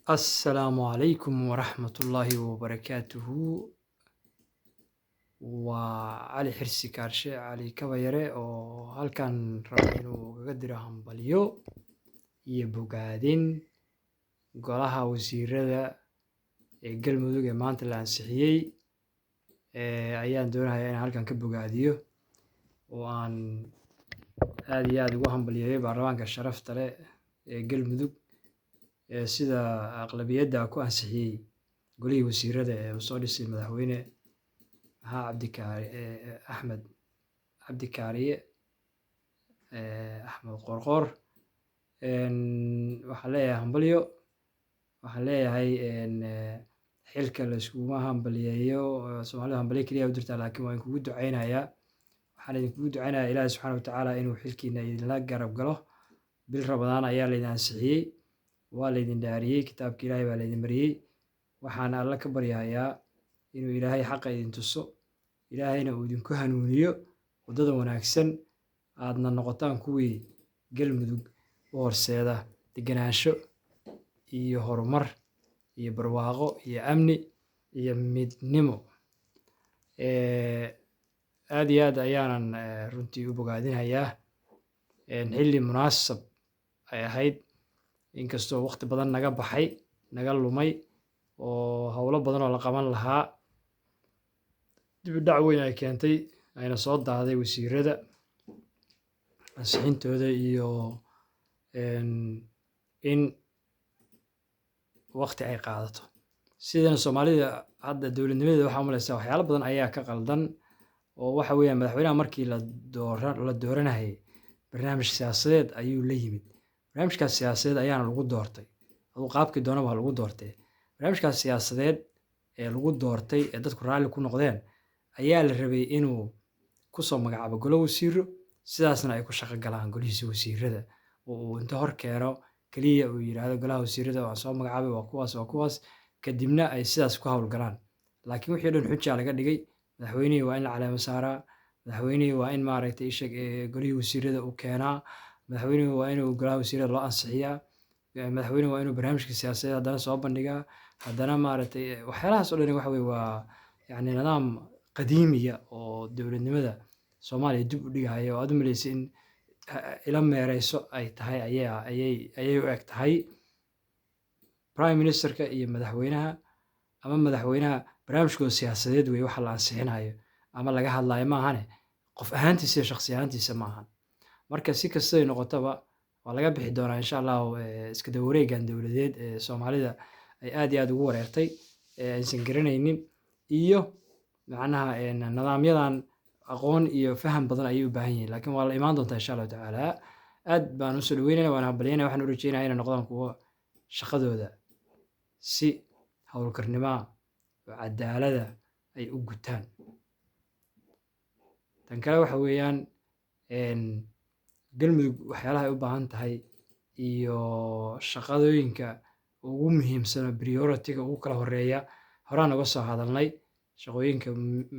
Assalaamu calaykum waraxmatullaahi wabarakaatuhu. Waa Cali Xirsi Kaarshe Cali Kabayare oo halkan raba inuu kaga diro hambalyo iyo bogaadin golaha wasiirada ee Galmudug ee maanta la ansixiyey. Ayaan doonayaa inaan halkan ka bogaadiyo oo aan aad iyo aad ugu hambalyeeyo baarlamaanka sharafta leh ee Galmudug sida aqlabiyadda ku ansixiyey golihii wasiirada ee uu soo dhisay madaxweyne Axmed Cabdi Kaariye Axmed Qoorqoor. Waxaan leeyahay hambalyo. Waxaan leeyahay xilka la iskuma hambalyeeyo, Soomaalida hambalyo keliya u dirtaa, laakiin waan kugu ducaynayaa. Waxaan idinkugu ducaynayaa Ilaahay subxaana wa tacaala inuu xilkiina idinla garab galo. Bil Ramadaan ayaa laydin ansixiyey, waa laydin dhaariyey, kitaabka Ilaahay baa laydin mariyey. Waxaan Alle ka baryahayaa inuu Ilaahay xaqa idin tuso, Ilaahayna uu idinku hanuuniyo waddada wanaagsan, aadna noqotaan kuwii Galmudug u horseeda degenaansho iyo horumar iyo barwaaqo iyo amni iyo midnimo. Aad iyo aad ayaanan runtii u bogaadinayaa. Xilli munaasab ay ahayd, inkastoo waqti badan naga baxay, naga lumay, oo howlo badan oo la qaban lahaa dib u dhac weyn ay keentay, ayna soo daaday wasiirada ansixintooda iyo in waqti ay qaadato. Sidana Soomaalida hadda dowladnimadeeda waxaa u maleysaa waxyaalo badan ayaa ka qaldan, oo waxa weeyaan madaxweynaha markii la dooranayay barnaamij siyaasadeed ayuu la yimid. Barnaamijkaas siyaasadeed ayaana lagu doortay. Aduu qaabkii doonaba ha lagu doortay. Barnaamijkaas siyaasadeed ee lagu doortay ee dadku raalli ku noqdeen ayaa la rabay inuu ku soo magacaabo golo wasiiro, sidaasna ay ku shaqo galaan golihiisa wasiirada. Oo uu inta hor keeno kaliya uu yiraahdo golaha wasiirada waan soo magacaabay, waa kuwaas, kadibna ay sidaas ku hawlgalaan. Laakiin wixii dhan xujaa laga dhigay. Madaxweynihii waa in la caleemo saaraa, madaxweynihii waa in maaragtay golihii wasiirada uu keenaa, madaxweynuhu waa inuu golaha wasiirada loo ansixiyaa, madaxweynuhu waa inuu barnaamijka siyaasadeed haddana soo bandhigaa, haddana maaragtay waxyaalahaas oo dhan waxa weeye waa yacni nidaam qadiimiya oo dowladnimada Soomaaliya dib u dhigaya, oo aad u malaysay in ila meereyso ay tahay ayay u eg tahay. Prime Ministerka iyo madaxweynaha ama madaxweynaha barnaamijkooda siyaasadeed weeye waxa la ansixinayo ama laga hadlayo maahane, qof ahaantiisa iyo shakhsi ahaantiisa ma ahan. Marka si kastay noqotaba waa laga bixi doonaa insha Allahu iska daba wareegan dowladeed ee Soomaalida ay aad iyo aad ugu wareertay, aysan garanaynin, iyo macnaha nidaamyadan aqoon iyo faham badan ayay u baahan yihiin, laakiin waa la imaan doontaa insha Allahu tacaala. Aad baan u soo dhaweynaynaa, waan hambalyeynaya, waxaan u rajeynayaa inay noqdaan kuwo shaqadooda si hawlkarnimo oo cadaalada ay u gutaan. Tan kale waxa weeyaan Galmudug waxyaalaha ay u baahan tahay iyo shaqadooyinka ugu muhiimsan oo priority-ga ugu kala horeeya horaan uga soo hadalnay. Shaqooyinka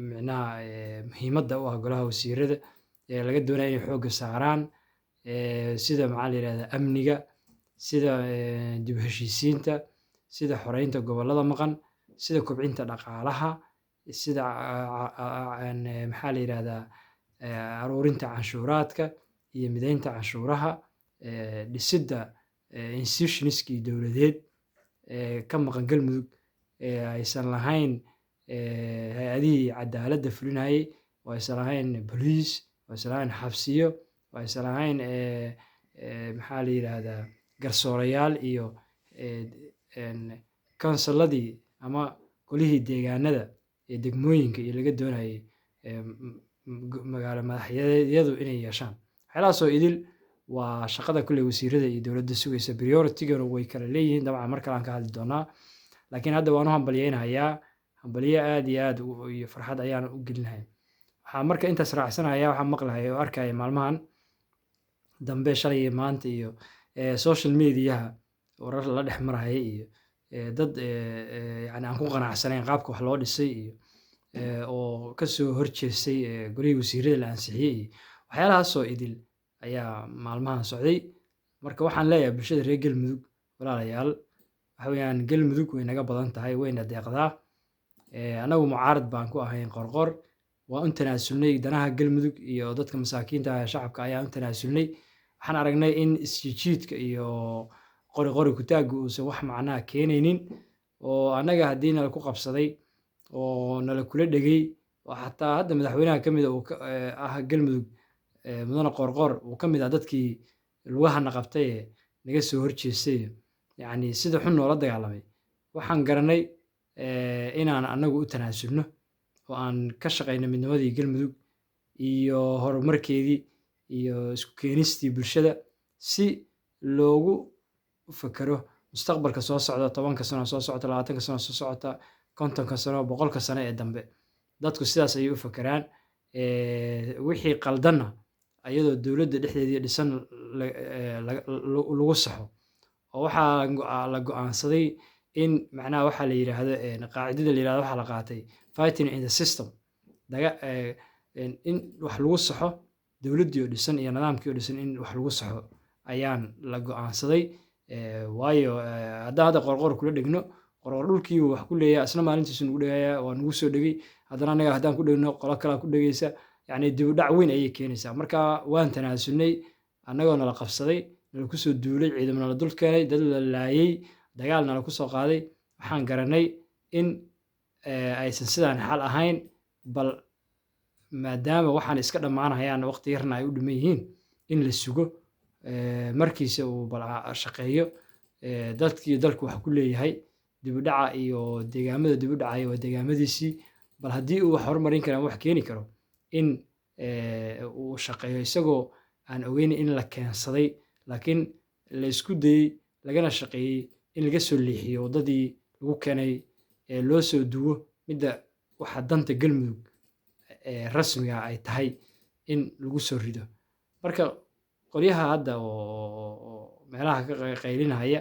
micnaha muhiimadda u ah golaha wasiirada ee laga doonayo inay xoogga saaraan, sida maxaa la yiraahdaa amniga, sida dib u heshiisiinta, sida xoreynta gobollada maqan, sida kobcinta dhaqaalaha, sida maxaa la yiraahdaa aruurinta canshuuraadka iyo mideynta canshuuraha, dhisidda institutionskii dowladeed ka maqan Galmudug, aysan lahayn hay'adihii cadaaladda fulinayay, oo aysan lahayn police, oo aysan lahayn xabsiyo, oo aysan lahayn maxaa la yiraahdaa garsoorayaal iyo kansalladii ama golihii deegaanada ee degmooyinka iyo laga doonayay magaalo madaxyadu inay yeeshaan. Waxyaalahaas oo idil waa shaqada kulley wasiirada iyo dowladda sugaysa. Priority-gana way kala leeyihiin, dabcan mar kale aan ka hadli doonaa. Laakiin hadda waan u hambalyeynayaa, hambalyo aad iyo aad iyo farxad ayaan u gelinahay. Waxaan marka intaas raacsanayaa, waxaan maqlahay oo arkaya maalmahan dambe, shalay iyo maanta, iyo social media-ha warar la dhex maraya iyo dad yacni aan ku qanacsanayn qaabka wax loo dhisay iyo oo ka soo horjeestay golihii wasiirada la ansixiyey iyo waxyaalahaas oo idil ayaa maalmahan socday. Marka waxaan leeyahay bulshada reer Galmudug, walaalayaal, waxa weeyaan galmudug way naga badan tahay wayna deeqdaa. Anagu mucaarad baan ku ahayn qorqor, waan u tanaasulnay danaha galmudug iyo dadka masaakiinta ah ee shacabka ayaan u tanaasulnay. Waxaan aragnay in isjiidka iyo qori kutaagga uusan wax macnaa keenaynin, oo annaga haddii nala ku qabsaday oo nala kula dhegay, oo xataa hadda madaxweynaha ka mid ah galmudug mudane qorqor uu ka mid ah dadkii lugahana qabtay ee naga soo horjeestay, yacni sida xun noola dagaalamay. Waxaan garanay inaan annagu u tanaasulno oo aan ka shaqayno midnimadii galmudug iyo horumarkeedii iyo isku keenistii bulshada si loogu fakaro mustaqbalka soo socda 10 sano soo socota, 20 sano soo socota, 50 sano, 100 sano ee dambe. Dadku sidaas ayay u fakaraan. Wixii qaldanna ayadoo dowladda dhexdeedii dhisan lagu saxo. Oo waxaa la go'aansaday in macnaha waxa la yiraahdo qaacidada la yiraahdo waxa la qaatay fighting in the system. In wax lagu saxo dowladdii oo dhisan iyo nidaamkii oo dhisan in wax lagu saxo ayaan la go'aansaday. Waayo haddaan hadda qorqor kula dhegno, qorqor dhulkii uu wax ku leeyahay isla maalintiisu nagu dhagayaa, waa nagu soo dhegay. Haddana annaga haddaan ku dhegno qolo kale ku dhegaysa, yacni dib u dhac weyn ayay keenaysaa. Marka waan tanaasulnay annagoo nala qabsaday, nala ku soo duulay, ciidamo nala dul keenay, dad la laayay, dagaal nala ku soo qaaday. Waxaan garanay in aysan sidaan xal ahayn, bal maadaama waxaan iska dhammaanayaan waqti yarna ay u dhiman yihiin, in la sugo markiisa uu bal shaqeeyo. Dadkii dalku wax ku leeyahay dib u dhaca iyo deegaamada dib u dhacaya waa deegaamadiisii. Bal haddii uu wax horumarin karo ama wax keeni karo in uu shaqeeyo isagoo aan ogeyn in la keensaday, laakiin la isku dayay lagana shaqeeyay in laga soo leexiyo waddadii lagu keenay ee loo soo duwo midda waxa danta galmudug rasmiga ay tahay in lagu soo rido. Marka qolyaha hadda oo meelaha ka qaylinaya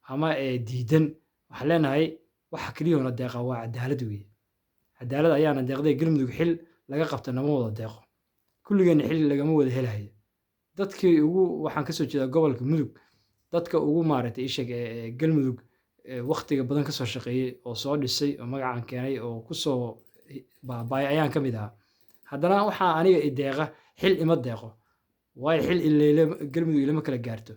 ama diidan, waxaan leenahay waxa kaliya oo na deeqa waa cadaalad weeye. Cadaalad ayaana deeqday. Galmudug xil laga qabto nama wada deeqo, kulligeena xil lagama wada helayo. Dadkii waxaan ka soo jeedaa gobolka mudug, dadka ugu maaragtay ishag galmudug waqtiga badan ka soo shaqeeyay oo soo dhisay oo magacan keenay oo ku soo baabay ayaan ka mid ahaa. Haddana waxaa aniga i deeqa xil ima deeqo, waayo xil galmudug ilama kala gaarto.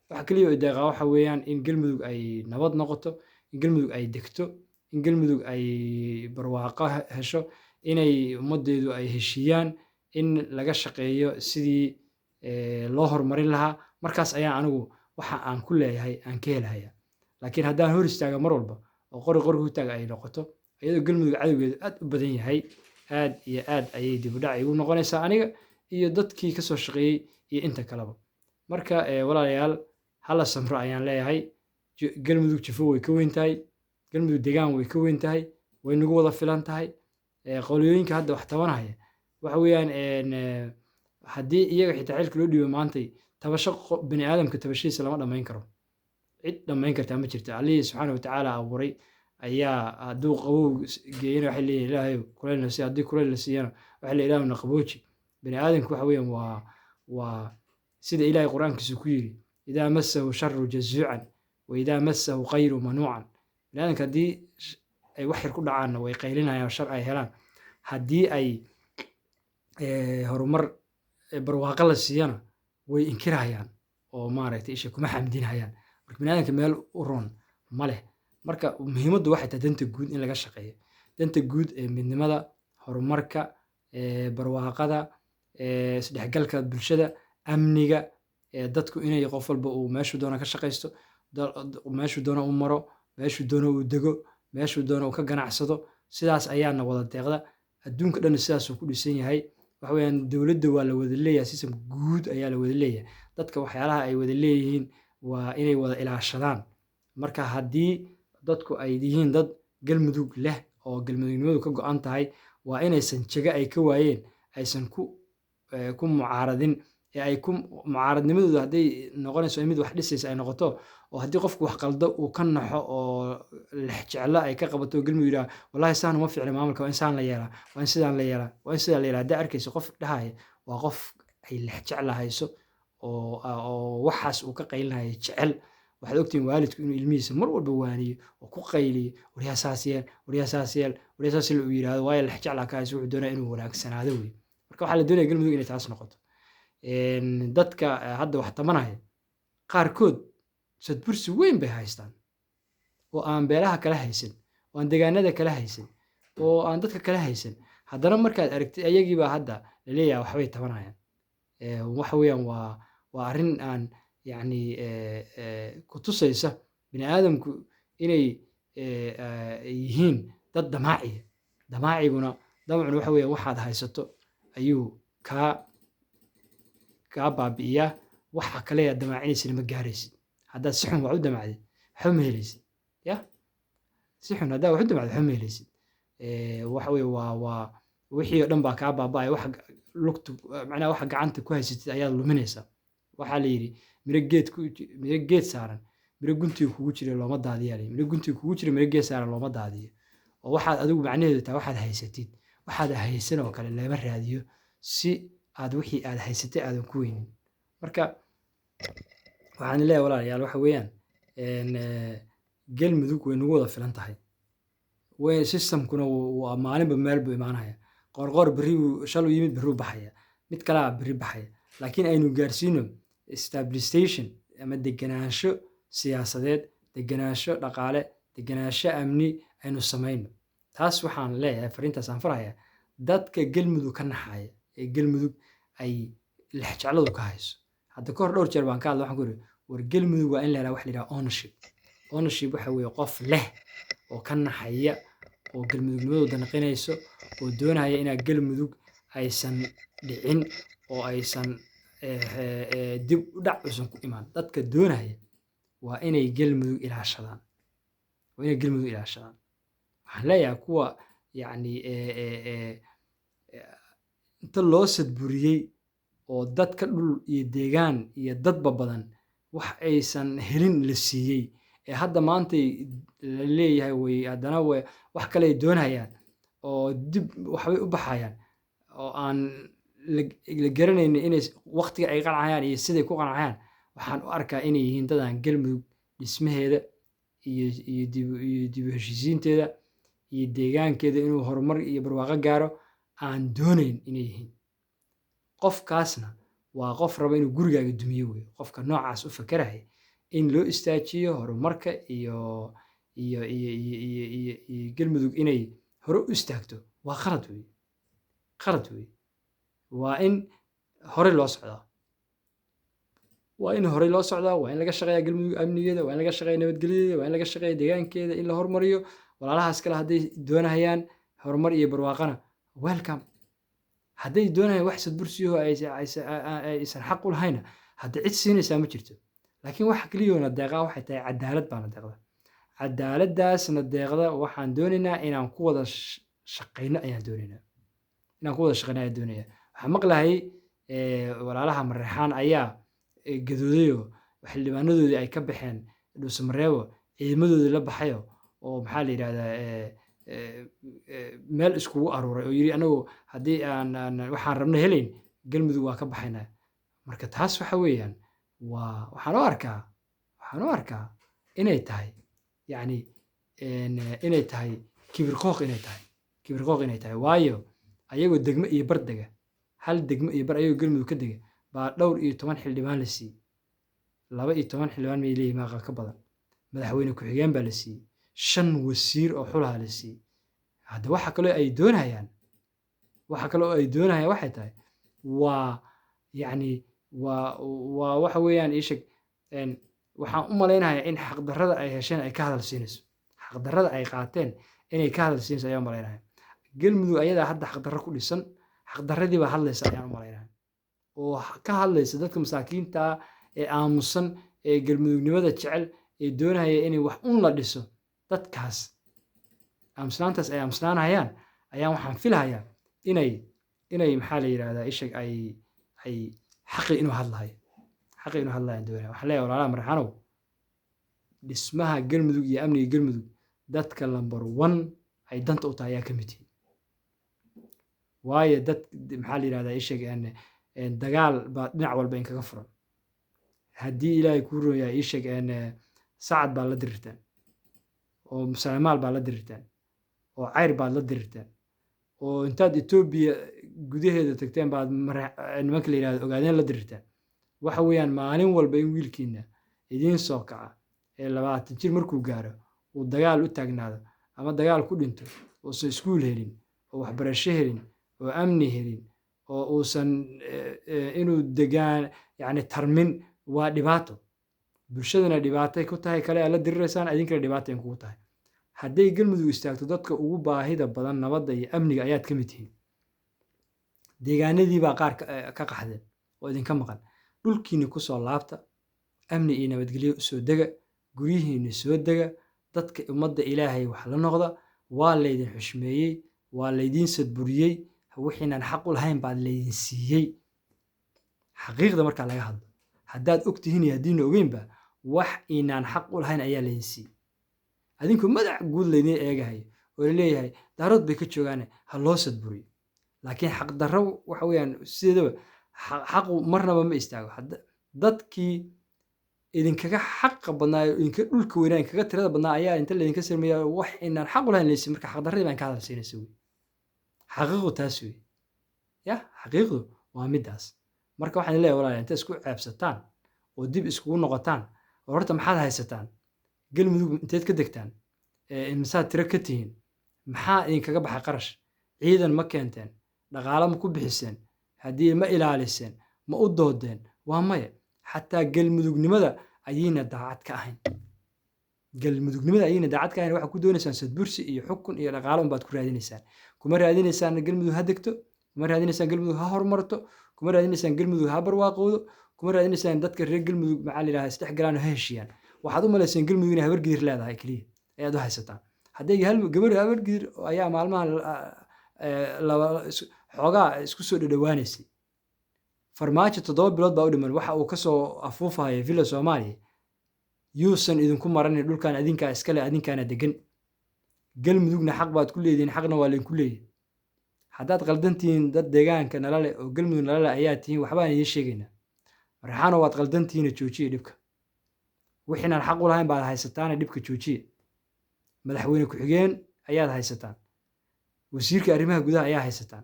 Waxa kaliya oo i deeqa waxa weeyaan in galmudug ay nabad noqoto, in galmudug ay degto, in galmudug ay barwaaqo hesho, inay ummadeedu ay heshiiyaan, in laga shaqeeyo sidii loo horumarin lahaa. Markaas ayaan anigu waxa aan ku leeyahay aan ka helaya. Laakiin haddaan hor istaaga mar walba oo qori ku taaga ay noqoto, iyadoo galmudug cadowgeedu aad u badan yahay, aad iyo aad ayay dib u dhac igu noqonaysaa aniga iyo dadkii ka soo shaqeeyay iyo inta kaleba. Marka walaalayaal hala samro ayaan leeyahay. Galmudug jifo way ka weyn tahay, galmudug deegaan way ka weyn tahay, way nagu wada filan tahay. Qoliyooyinka hadda wax tabanaya waxa weeyaan haddii iyaga xitaa xilka loo dhiibo maantay tabasho bani aadamka tabashadiisa lama dhammayn karo. Cid dhammayn kartaa ma jirto. Allihii subxaanahu wa tacaala abuuray ayaa hadduu qabow geeyana waxay leeyihin ilaahay kuleyl na sii, haddii kuleyl la siiyana waxay leeyihin ilaahu na qabooji. Bani aadamku waxa weeyaan waa sida ilaahay quraankiisa ku yiri idaa massahu sharru jazuucan wa idaa massahu khayru manuucan. Bani aadamka haddii ay wax yar ku dhacaanna way qaylinayaan shar ay helaan. Haddii ay horumar barwaaqo la siiyana way inkirayaan oo maaragtay isha kuma xamdinayaan. Marka bani aadamka meel u roon ma leh. Marka muhiimaddu waxay tahay danta guud in laga shaqeeyo. Danta guud ee midnimada, horumarka, barwaaqada, isdhexgalka bulshada, amniga, dadku inay qof walba uu meeshuu doono ka shaqaysto, meeshuu doono u maro, meeshuu doono uu dego, meeshuu doono uu ka ganacsado. Sidaas ayaana wada deeqda. Adduunka dhan sidaas uu ku dhisan yahay. Waxa weeyaan dowladda waa la wada leeyahay, system guud ayaa la wada leeyahay. Dadka waxyaalaha ay wada leeyihiin waa inay wada ilaashadaan. Marka haddii dadku ay yihiin dad galmudug leh oo galmudugnimadu ka go'an tahay, waa inaysan jaga ay ka waayeen aysan ku mucaaradin ee ay ku mucaaradnimadooda hadday noqonayso mid wax dhisaysa ay noqoto, oo haddii qofku wax qaldo uu ka naxo oo lex jeclo ay ka qabato galmudug yiraahdo wallahi saan uma fiicna maamulka, waa in saan la yeelaa, waa in sidaan la yeelaa, waa in sidaan la yeelaa. Haddaa arkayso qof dhahaya waa qof ay lex jecla hayso oo waxaas uu ka qaylinaya jecel, waxaad ogtihiin waalidku inuu ilmihiisa mar walba waaniyo oo ku qayliyo waryasaasiyeel waryasaasiyeel waryasaasiyeel uu yidhaahdo waayo lex jeclaa ka hayso wuxuu doonaya inuu wanaagsanaado wey marka waxaa la doonaya galmudug inay taas noqoto dadka hadda wax tamanaya qaarkood sadbursi weyn bay haystaan oo aan beelaha kala haysan oo aan deegaanada kala haysan oo aan dadka kala haysan haddana markaad aragtid ayagiibaa hadda laleeyahay waxbay tabanayaan waxa weeyaan waa arrin aan yacni ku tusaysa bini aadamku inay yihiin dad damaaciya damaaciguna waxa weeyaan waxaad haysato ayuu kaa baabi'iyaa waxa kale aad damaacinaysid ma gaaraysid haddaad si xun wax u damaacdid waxba ma helaysid ya si xun haddaad wax u damaacdid waxba ma helaysid waxa weeye waa wixii oo dhan baa kaa baaba'aya waxa lugtu macnaha waxa gacanta ku haysatid ayaad luminaysaa waxaa la yidhi miro geed saaran miro guntiga kugu jira looma daadiyaa miro guntiga kugu jira miro geed saaran looma daadiyo oo waxaad adigu macnaheedu tahay waxaad haysatid waxaad haysan oo kale lama raadiyo si aad wixii aad haysatay aadan ku weynin marka waxaan leeyahay walaalayaal waxa weeyaan galmudug way nagu wada filan tahay systemkuna waa maalinba meel buu imaanaya qorqor berri shaluu yimid berri u baxaya mid kalaa berri baxaya laakiin aynu gaarsiino stabilization ama deganaansho siyaasadeed deganaansho dhaqaale deganaansho amni aynu samayno taas waxaan leeyahay fariintaas aan faraya dadka galmudug ka naxaya ee galmudug ay lexjecladu ka hayso hadda ka hor dhowr jeer baan ka hadla waxaan ku yidhi war galmudug waa in la yidhaha wax la yidhaha ownership waxa weeye qof leh oo ka naxaya oo galmudugnimadu danqinayso oo doonaya inaa galmudug aysan dhicin oo aysan dib u dhac uusan ku imaan dadka doonaya waa inay galmudug ilaashadaan waxaan leeyahay kuwa yacni inta loo sadburiyey oo dadka dhul iyo deegaan iyo dadba badan wax aysan helin la siiyey ee hadda maantay la leeyahay way haddana wax kale ay doonayaan oo dib waxbay u baxayaan oo aan la garanaynin inay waqtiga ay qancayaan iyo siday ku qancayaan waxaan u arkaa inay yihiin dadaan galmudug dhismaheeda iyo dib u heshiisiinteeda iyo deegaankeeda inuu horumar iyo barwaaqo gaaro aan doonayn inay yihiin qofkaasna waa qof raba inuu gurigaaga dumiyo wey qofka noocaas u fakeraya in loo istaajiyo horumarka iyo galmudug inay hore u istaagto waa qalad wey waa in hore loo socdaa waa in laga shaqeeyaa galmudug amnigeeda waa in laga shaqeeya nabadgelyadeeda waa in laga shaqeeya deegaankeeda in la horumariyo walaalahaas kale hadday doonayaan horumar iyo barwaaqana welcome hadday doonayaan wax sadbursiyaho aysan xaq u lahayna hadda cid siinaysaa ma jirto laakiin waxa keliyoona deeqaa waxay tahay cadaalad baana deeqda cadaaladdaasna deeqda waxaan doonaynaa inaan ku wada shaqayno ayaan doonaynaa waxaan maqlahay walaalaha mareexaan ayaa gadoodayoo xildhibaanadoodii ay ka baxeen dhuusamareebo ciidamadoodii la baxayo oo maxaa la yidhahdaa meel iskugu aruuray oo yidhi anagu haddii waxaan rabno helayn galmudug waa ka baxaynaa marka taas waxa weeyaan waxaan u arkaa inay tahay yacni inay tahay kibirqooq inay tahay waayo ayagoo degmo iyo bar dega hal degmo iyo bar ayagoo galmudug ka dega baa dhowr iyo 10 xildhibaan la siiyey 12 xildhibaan may leeyihiin maaqa ka badan madaxweyne ku-xigeen baa la siiyey 5 wasiir oo xulaha la siiyey hadda waxa kaloo ay doonayaan waxay tahay waa yacni waa waxa weeyaan ii sheeg waxaan u malaynayaa in xaqdarrada ay hesheen ay ka hadal siinayso xaqdarrada ay qaateen inay ka hadal siinayso ayaan u malaynayaa galmudug ayadaa hadda xaqdarro ku dhisan xaqdarradii baa hadlaysa ayaan u malaynayaa oo ka hadlaysa dadka masaakiinta ee aamusan ee galmudugnimada jecel ee doonaya inay wax un la dhiso dadkaas aamusnaantaas ay aamusnaanayaan ayaan waxaan filahayaa inay maxaa la yidhahdaa ishag ay xaqi inuu hadlayaan doonaya waxaan leeyahay walaalaha marxanow dhismaha galmudug iyo amniga galmudug dadka lambar 1 ay danta u tahay ayaa ka mid yihiin waayo dad maxaa la yidhahdaa ishag dagaal baa dhinac walba in kaga furan haddii ilaahay kuu roon yahay ishag sacad baad la dirirtaan oo musalamaal baad la dirirtaan oo cayr baad la dirirtaan oo intaad Etoobiya gudaheeda tagteen baad nimanka la yidhahdo ogaadeen la dirirtaan waxa weeyaan maalin walba in wiilkiina idiin soo kaca ee 20 jir markuu gaaro uu dagaal u taagnaado ama dagaal ku dhinto uusan iskuul helin oo waxbarasho helin oo amni helin oo uusan inuu degaan yani tarmin waa dhibaato bulshadana dhibaatay ku tahay kale aad la diriraysaan idinkana dhibaatay kugu tahay hadday galmudug istaagto dadka ugu baahida badan nabadda iyo amniga ayaad ka mid tihiin deegaanadii baa qaar ka qaxdeen oo idinka maqan dhulkiina ku soo laabta amni iyo nabadgelyo soo dega guryihiina soo dega dadka ummadda ilaahay wax la noqda waa laydin xushmeeyey waa laydiin sadburiyey wixiinaan xaq u lahayn baad laydin siiyey xaqiiqda markaa laga hadlo haddaad og tihiin iyo haddiina ogeynba wax inaan xaq u lahayn ayaa laydin siiyey adinku madax guud laydin eegahayo oo laleeyahay daarood bay ka joogaane ha loo sadburiyo laakiin xaq darro waxa weeyaan sideedaba xaqu marnaba ma istaago dadkii idinkaga xaqa badnaa idinka dhulka weynaa idinkaga tirada badnaa ayaa inta laydinka sameeyaa wax inaan xaq u lahayn laysi marka xaq darradii baan ka hadalsiinaysa wey xaqiiqdu taas wey ya xaqiiqdu waa middaas marka waxaan leeyahay walaalayaal inta isku ceebsataan oo dib iskugu noqotaan oo horta maxaad haysataan galmudug inteed ka degtaan imisaad tiro ka tihiin maxaa idinkaga baxay qarash ciidan ma keenteen dhaqaalo ma ku bixiseen haddii ma ilaaliseen ma u doodeen waa maya xataa galmudugnimada ayayna daacad ka ahayn galmudugnimada ayayna daacad ka ahayn waxaa ku doonaysaan sadbursi iyo xukun iyo dhaqaalo unbaad ku raadinaysaan kuma raadinaysaan galmudug ha degto kuma raadinaysaan galmudug ha horumarto kuma raadinaysaan galmudug ha barwaaqowdo kuma raadinaysaan dadka reer galmudug maxaa la yidhahdaa isdhex galaan oo ha heshiiyaan waxaad u malaysaan galmudug inay habargidir leedahay keliya ayaad u haysataan hadday gabar habargidir ayaa maalmaha xoogaa isku soo dhadhawaanaysay farmaajo 7 bilood baa u dhiman waxa uu kasoo afuufahaya villa Soomaaliya yuusan idinku maranin dhulkan adinkaa iskale adinkaana degan galmudugna xaq baad ku leedihiin xaqna waa laydinku leeyahay haddaad qaldantihiin dad deegaanka nalale oo galmudug nalale ayaa tihiin waxbaan idiin sheegaynaa marxaana waad qaldantihiina joojiya dhibka wixiinaan xaq u lahayn baad haysataana dhibka joojiya madaxweyne ku-xigeen ayaad haysataan wasiirka arrimaha gudaha ayaa haysataan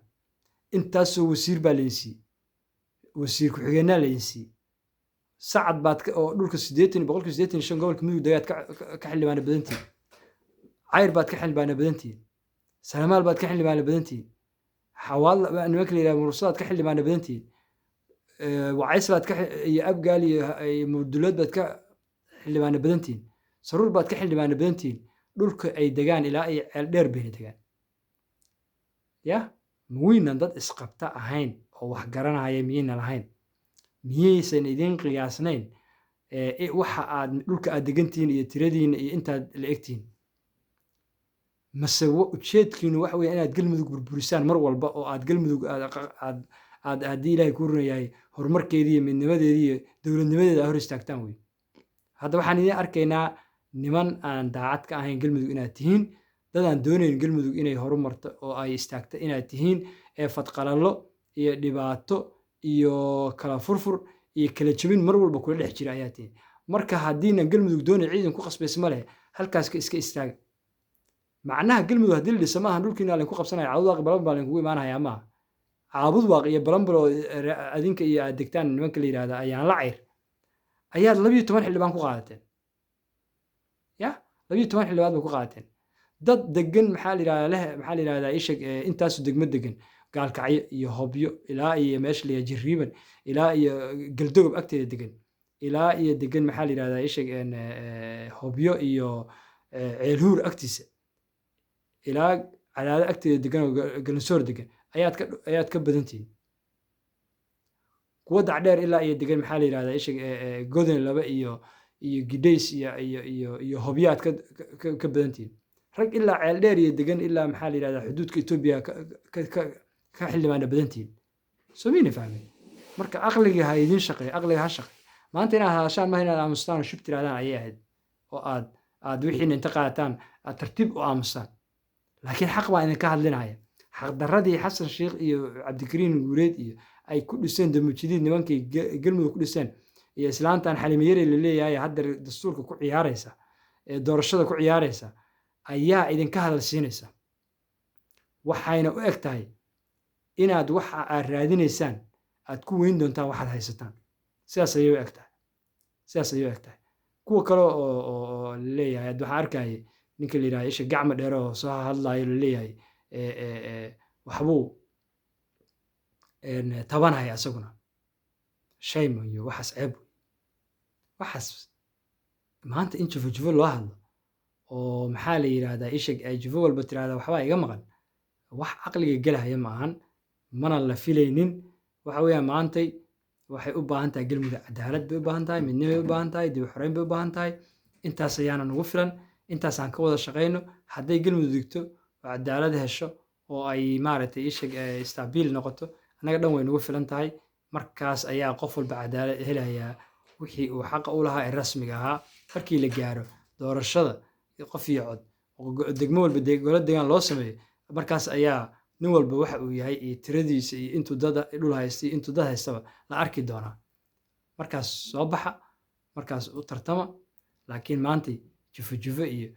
intaasoo wasiir baa laydin siiyey wasiir ku-xigeenaa laydin siiyey sacad baad oo dhulka 85 gobolka mudug dagaad ka xildhibaana badantihiin cayr baad ka xildhibaana badantihiin salamaal baad ka xildhibaana badantihiin xawaal nimanka la yidhaha mursadaad ka xildhibaana badantihiin wacayslaad iyo abgaal iyo murdulood baad ka xildhibaana badantihiin saruur baad ka xildhibaana badantihiin dhulka ay degaan ilaa ay ceel dheer bayna degaan ya maweynan dad isqabta ahayn oo wax garanaya miyayna lahayn miyaysan idin qiyaasnayn waxa aad dhulka aad degantihiin iyo tiradiina iyo intaad la egtihiin mase ujeedkiinu waxa weeye inaad galmudug burburisaan mar walba oo aad galmudug aad haddii ilaahay ku runayahay horumarkeedii iyo midnimadeedii iyo dowladnimadeeda hor istaagtaan wey hadda waxaan idin arkaynaa niman aan daacad ka ahayn galmudug inaad tihiin dad aan doonayn galmudug inay horumarto oo ay istaagto inaad tihiin ee fadqalallo iyo dhibaato iyo kala furfur iyo kala jebin mar walba kula dhex jira ayaa tihiin marka haddiinan galmudug doonayn ciidan ku qasbays ma leh halkaas iska istaaga macnaha galmudug haddii la dhisa maaha dhulkiina laydinku qabsanaya caabudwaaq iyo balanbal laydinkugu imaanaya maaha caabudwaaq iyo balanbal oo adinka iyo aad degtaan nimanka la yidhahda ayaan la cayr ayaad 12 xildhibaan ku qaadateen ya 12 xildhibaad bay ku qaadateen dad degan maxaa la yidhahdaa ishag intaasu degmo degan gaalkacyo iyo hobyo ilaa iyo meesha la jirriiban ilaa iyo galdogob agteeda degan ilaa iyo degan maxaa la yidhahdaa ishag hobyo iyo ceelhuur agtiisa ilaa cadaado agteeda degan oo galansoor degan ayaad ka badantihiin kuwa dacdheer ilaa iyo degan maxaa la yidhahdaa ishag godon laba iyo gidhays iyo hobyo aad ka badantihiin rag ilaa ceel dheer iyo degan ilaa maxaa la yidhahdaa xuduudka Etoobiya ka xildhibaana badantihiin soo miyayna fahmeen marka aqliga ha idin shaqeeyo aqliga ha shaqeeyo maanta inaad hadashaan maaha inaad aamustaan oo shub tirahdaan ayay ahayd oo aad wixiina inta qaadataan aad tartiib u aamustaan laakiin xaq baa idinka hadlinaya xaq darradii xasan sheekh iyo cabdikariin guuleed iyo ay ku dhiseen damujidiid nimankii galmudug ku dhiseen iyo islaantan xalimayare la leeyahay hadda dastuurka ku ciyaaraysa ee doorashada ku ciyaaraysa ayaa idinka hadal siinaysa. waxayna u eg tahay inaad waxa aad raadinaysaan aad ku weyn doontaan waxaad haysataan. sidaas ayay u eg tahay sidaas ayay u eg tahay kuwa kale oo leeyahay waxaan arkayay ninka la yidhaha isha gacma dheer oo soo hadlayo la leeyahay waxbuu tabanaya asaguna. shame iyo waxaas ceeb waxaas maanta in jufo loo hadlo oo maxaa la yidhaahdaa isha ay jufo walba tiraahdaa waxbaa iga maqan, wax caqliga gelahaya ma ahan, mana la filaynin. waxa weeyaan maantay waxay u baahan tahay galmudug cadaalad bay u baahan tahay, midnimay u baahan tahay, dib u xoreyn bay u baahan tahay. intaas ayaana nagu filan, intaasaan ka wada shaqayno. hadday galmudug digto oo cadaalad hesho oo ay maaragtay isha istaabiil noqoto, annaga dhan way nagu filan tahay. markaas ayaa qof walba cadaalad helayaa wixii uu xaqa u lahaa ee rasmiga ahaa. markii la gaaro doorashada qof iyo cod oo degmo walba golo degaan loo sameeyo, markaas ayaa nin walba waxa uu yahay iyo tiradiisa iyo intuu dad dhul haystay intuu dad haystaba la arki doonaa. markaas soo baxa, markaas u tartama. laakiin maantay jufo iyo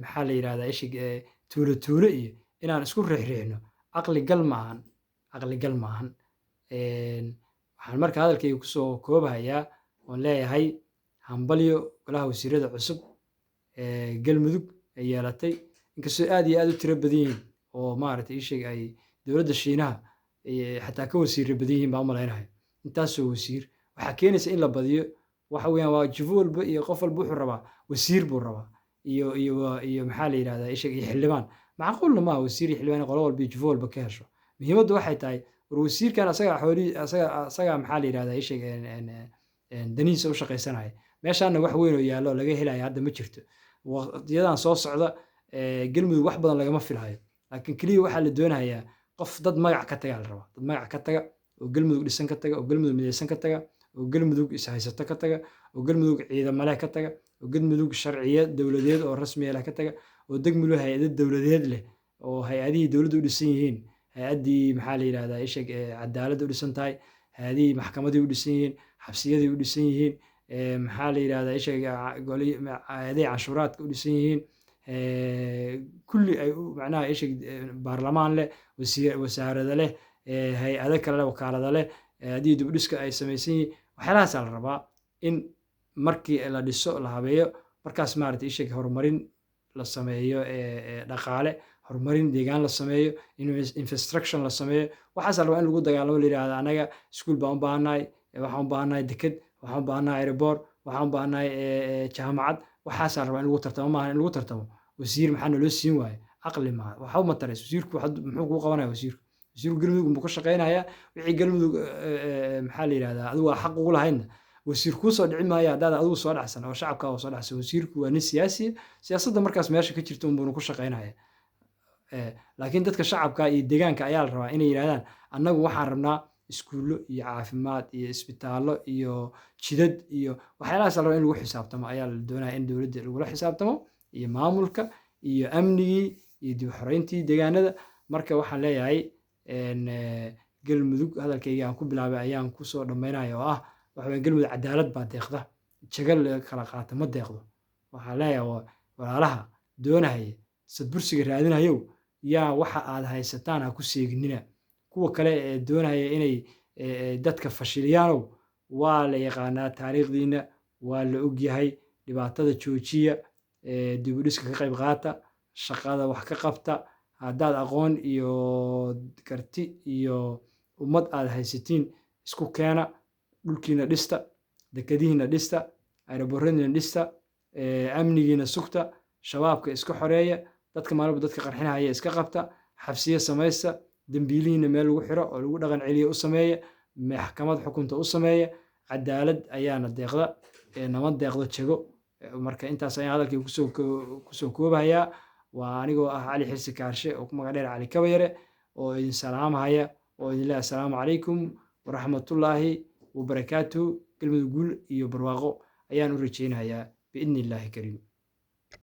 maxaa la yidhahdaa isha tuulo iyo inaan isku riixriixno caqli gal maahan. waxaan marka hadalkayga kusoo koobahayaa oon leeyahay hambalyo golaha wasiirada cusub galmudug ay yeelatay, inkastoo aad iyo aad u tiro badan yihiin oo maaragtay isheeg ay dowladda shiinaha xataa ka wasiirra badan yihiin baan u malaynahay. intaasoo wasiir waxaa keenaysa in la badiyo. waxa weeyaan waa jufo walba iyo qof walba wuxuu rabaa wasiir buu rabaa iyo maxaa la yidhahdaa isheeg iyo xildhibaan. macquulna maaha wasiir iyo xildhibaan qolo walba iyo jufo walba ka hesho. muhiimaddu waxay tahay war wasiirkan asaga maxaa la yidhahdaa isheeg danihiisa u shaqaysanaya. meeshaana wax weyn oo yaallo laga helaya hadda ma jirto. waqtiyadan soo socda galmudug wax badan lagama filayo, laakiin keliya waxaa la doonayaa qof dad magac ka taga la rabaa. dad magac ka taga oo galmudug dhisan ka taga oo galmudug midaysan ka taga oo galmudug ishaysato ka taga oo galmudug ciidamo leh ka taga oo galmudug sharciyo dowladeed oo rasmi leh ka taga oo degmudug hay-ado dowladeed leh oo hay-adihii dowladda u dhisan yihiin. hay-addii maxaa la yidhahdaa isha cadaaladda u dhisan tahay, hay-adihii maxkamadii u dhisan yihiin, xabsiyadii u dhisan yihiin, maxaa la yidhahdaa isha hay-adihii canshuuraadka u dhisan yihiin, kulli ay macnaha isha baarlamaan leh, wasaarada leh, hay-ado kale leh, wakaalada leh, hay-adihii dib u dhiska ay samaysan yihiin. waxyaalahaasaa la rabaa in markii la dhiso la habeeyo, markaas maaragtay isha horumarin la sameeyo dhaqaale, horumarin deegaan la sameeyo, infrastructure la sameeyo. waxaas la rabaa in lagu dagaalamo. la yidhahdo anaga iskuul baan u baahannahay, waxaan u baahannahay deked, waxaan u baahannahay airport, waxaan u baahannahay jaamacad. waxaasaa la rabaa in lagu tartamo, maaha in lagu tartamo wasiir maxaa naloo siin waaye. caqli maaha, waxa uma tarays wasiirku. muxuu kuu qabanaya wasiirku galmudug buu ka shaqaynayaa. wixii galmudug maxaa la yidhahdaa adigu waa xaq ugu lahaydna wasiir kuu soo dhici maayo haddaad adigu soo dhacsan oo shacabka oo soo dhacsan. wasiirku waa nin siyaasiya, siyaasadda markaas meesha ka jirta unbuuna ku shaqaynaya. laakiin dadka shacabka iyo deegaanka ayaa la rabaa inay yidhahdaan annagu waxaan rabnaa iskuullo iyo caafimaad iyo isbitaallo iyo jidad iyo waxyaalahaas la rabaa in lagu xisaabtamo. ayaa la doonaya in dowladda lagula xisaabtamo iyo maamulka iyo amnigii iyo dib u xoreyntii deegaanada. marka waxaan leeyahay galmudug hadalkayga aan ku bilaabay ayaan kusoo dhammaynaya oo ah waxa weeye galmudug cadaalad baa deeqda, jagal kala qaata ma deeqdo. waxaan leeyahay walaalaha doonahaya sadbursiga raadinayow yaa waxa aad haysataan ha ku seeginina. kuwa kale ee doonaya inay dadka fashiliyaanow waa la yaqaanaa taariikhdiina, waa la ogyahay. dhibaatada joojiya, dib u dhiska ka qayb qaata, shaqada wax ka qabta. haddaad aqoon iyo karti iyo ummad aad haysatiin isku keena, dhulkiina dhista, dekadihiina dhista, aerobooradiina dhista, amnigiina sugta, shabaabka iska xoreeya, dadka maalba dadka qarxinahaya iska qabta, xabsiye samaysta, dembiilihiina meel lagu xiro oo lagu dhaqan celiya u sameeya, maxkamad xukunta u sameeya. cadaalad ayaana deeqda, nama deeqdo jago. marka intaas ayaan hadalkii kusoo koobahayaa. waa anigoo ah cali xirsi kaarshe oo ku magac dheer cali kabayare oo idin salaamahaya oo idin leeyahay assalaamu calaykum waraxmatullaahi wabarakaatuhu. galmudug guul iyo barwaaqo ayaan u rajaynayaa biidni illaahi kariim.